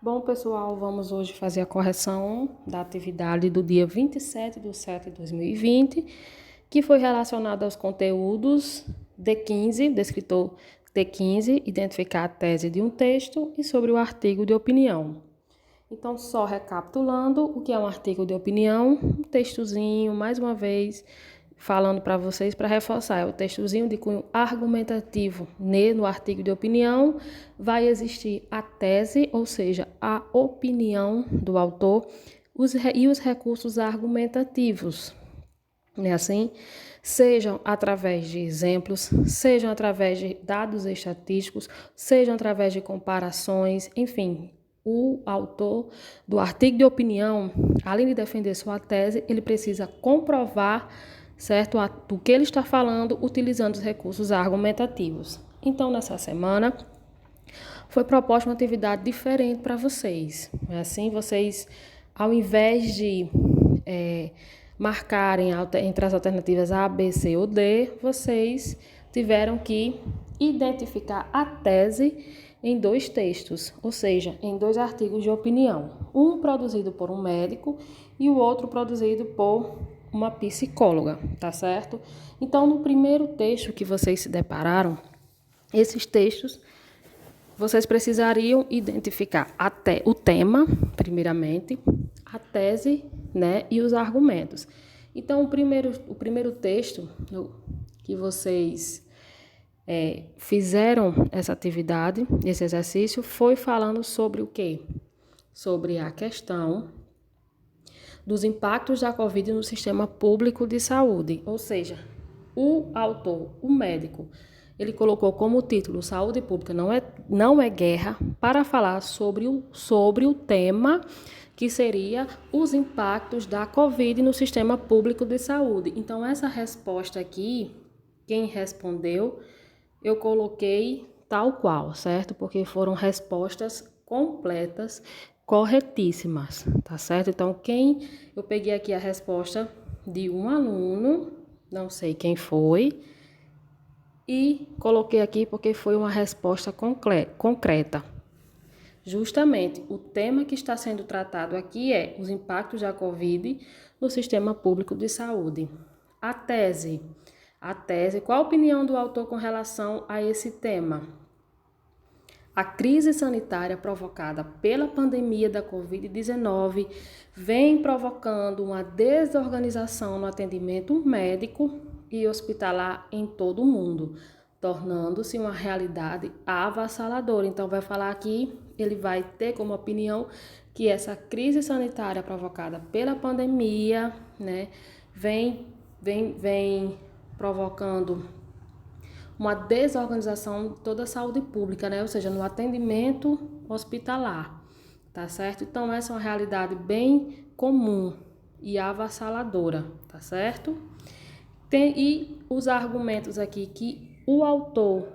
Bom, pessoal, vamos hoje fazer a correção da atividade do dia 27/7/2020, que foi relacionada aos conteúdos D15, do escritor D15, identificar a tese de um texto e sobre o artigo de opinião. Então, só recapitulando o que é um artigo de opinião, um textozinho, mais uma vez, falando para vocês, para reforçar, é o textozinho de cunho argumentativo. No artigo de opinião vai existir a tese, ou seja, a opinião do autor e os recursos argumentativos, né? Assim, sejam através de exemplos, sejam através de dados estatísticos, sejam através de comparações, enfim. O autor do artigo de opinião, além de defender sua tese, ele precisa comprovar, certo, do que ele está falando utilizando os recursos argumentativos. Então, nessa semana, foi proposta uma atividade diferente para vocês. Assim, vocês, ao invés de marcarem entre as alternativas A, B, C ou D, vocês tiveram que identificar a tese em dois textos, ou seja, em dois artigos de opinião. Um produzido por um médico e o outro produzido por uma psicóloga, tá certo? Então, no primeiro texto que vocês se depararam, esses textos, vocês precisariam identificar até o tema, primeiramente, a tese, né, e os argumentos. Então, o primeiro texto que vocês fizeram essa atividade, esse exercício, foi falando sobre o quê? Sobre a questão dos impactos da Covid no sistema público de saúde. Ou seja, o autor, o médico, ele colocou como título Saúde Pública não é guerra, para falar sobre o tema que seria os impactos da Covid no sistema público de saúde. Então, essa resposta aqui, quem respondeu, eu coloquei tal qual, certo? Porque foram respostas completas, corretíssimas, tá certo? Então, eu peguei aqui a resposta de um aluno, não sei quem foi, e coloquei aqui porque foi uma resposta concreta. Justamente, o tema que está sendo tratado aqui é os impactos da Covid no sistema público de saúde. A tese, qual a opinião do autor com relação a esse tema? A crise sanitária provocada pela pandemia da Covid-19 vem provocando uma desorganização no atendimento médico e hospitalar em todo o mundo, tornando-se uma realidade avassaladora. Então, vai falar aqui, ele vai ter como opinião que essa crise sanitária provocada pela pandemia, né, vem provocando uma desorganização de toda a saúde pública, né? Ou seja, no atendimento hospitalar, tá certo? Então, essa é uma realidade bem comum e avassaladora, tá certo? E os argumentos aqui que o autor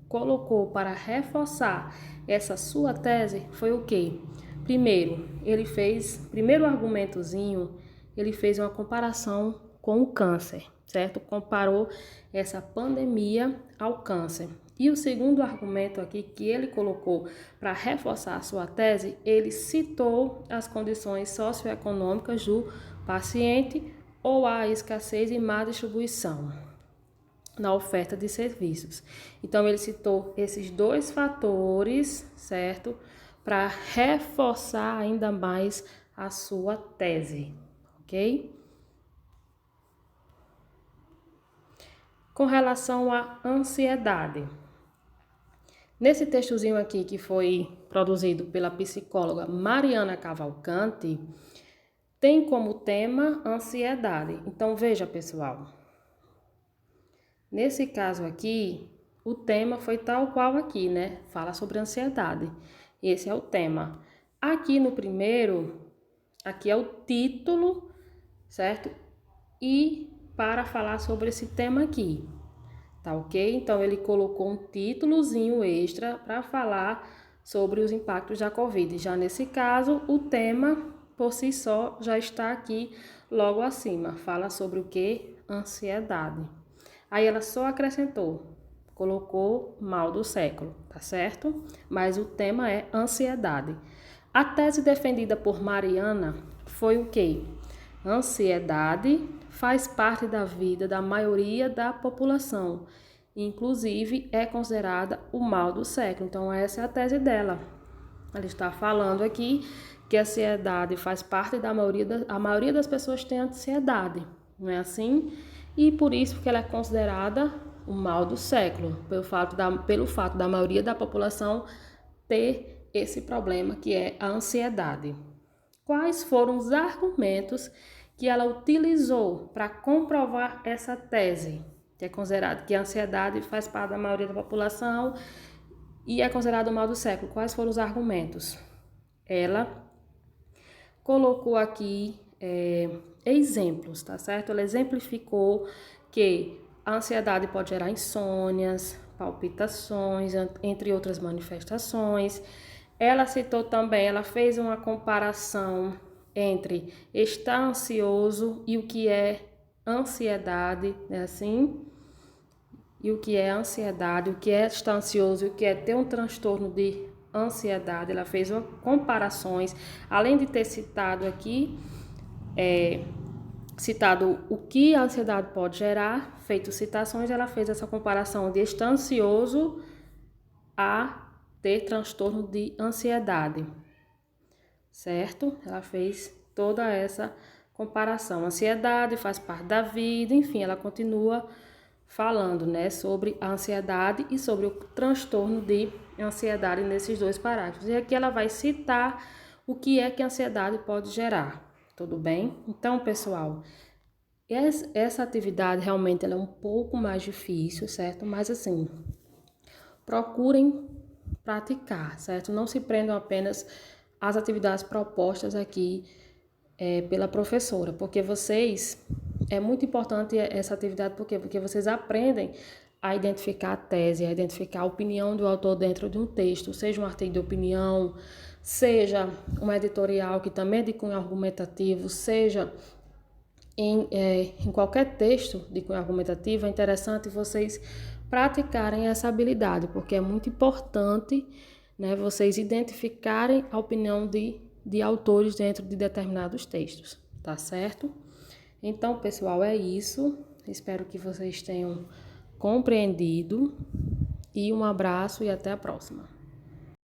colocou para reforçar essa sua tese foi o quê? Primeiro argumentozinho, ele fez uma comparação com o câncer, certo? Comparou essa pandemia ao câncer. E o segundo argumento aqui que ele colocou para reforçar a sua tese, ele citou as condições socioeconômicas do paciente ou a escassez e má distribuição na oferta de serviços. Então, ele citou esses dois fatores, certo? Para reforçar ainda mais a sua tese, ok? Com relação à ansiedade. Nesse textozinho aqui que foi produzido pela psicóloga Mariana Cavalcante, tem como tema ansiedade. Então, veja, pessoal. Nesse caso aqui, o tema foi tal qual aqui, né? Fala sobre ansiedade. Esse é o tema. Aqui no primeiro, aqui é o título, certo? E para falar sobre esse tema aqui, tá ok? Então, ele colocou um títulozinho extra para falar sobre os impactos da Covid. Já nesse caso, o tema, por si só, já está aqui logo acima. Fala sobre o que? Ansiedade. Aí ela só acrescentou, colocou mal do século, tá certo? Mas o tema é ansiedade. A tese defendida por Mariana foi o quê? Ansiedade faz parte da vida da maioria da população, inclusive é considerada o mal do século. Então, essa é a tese dela. Ela está falando aqui que a ansiedade faz parte da a maioria das pessoas tem ansiedade, não é assim? E por isso que ela é considerada o mal do século, pelo fato da maioria da população ter esse problema que é a ansiedade. Quais foram os argumentos que ela utilizou para comprovar essa tese, que é considerado que a ansiedade faz parte da maioria da população e é considerado o mal do século? Quais foram os argumentos? Ela colocou aqui exemplos, tá certo? Ela exemplificou que a ansiedade pode gerar insônias, palpitações, entre outras manifestações. Ela citou também, ela fez uma comparação entre estar ansioso e o que é ansiedade, né assim? E o que é ansiedade, o que é estar ansioso, o que é ter um transtorno de ansiedade. Ela fez comparações, além de ter citado aqui, citado o que a ansiedade pode gerar, feito citações, ela fez essa comparação de estar ansioso a ter transtorno de ansiedade, certo? Ela fez toda essa comparação. Ansiedade faz parte da vida, enfim, ela continua falando, né, sobre a ansiedade e sobre o transtorno de ansiedade nesses dois parágrafos. E aqui ela vai citar o que é que a ansiedade pode gerar, tudo bem? Então, pessoal, essa atividade realmente ela é um pouco mais difícil, certo? Mas assim, procurem praticar, certo? Não se prendam apenas às atividades propostas aqui pela professora, porque é muito importante essa atividade, porque vocês aprendem a identificar a tese, a identificar a opinião do autor dentro de um texto, seja um artigo de opinião, seja um editorial que também é de cunho argumentativo, seja em qualquer texto de cunho argumentativo. É interessante vocês praticarem essa habilidade, porque é muito importante, né, vocês identificarem a opinião de autores dentro de determinados textos, tá certo? Então, pessoal, é isso. Espero que vocês tenham compreendido e um abraço e até a próxima.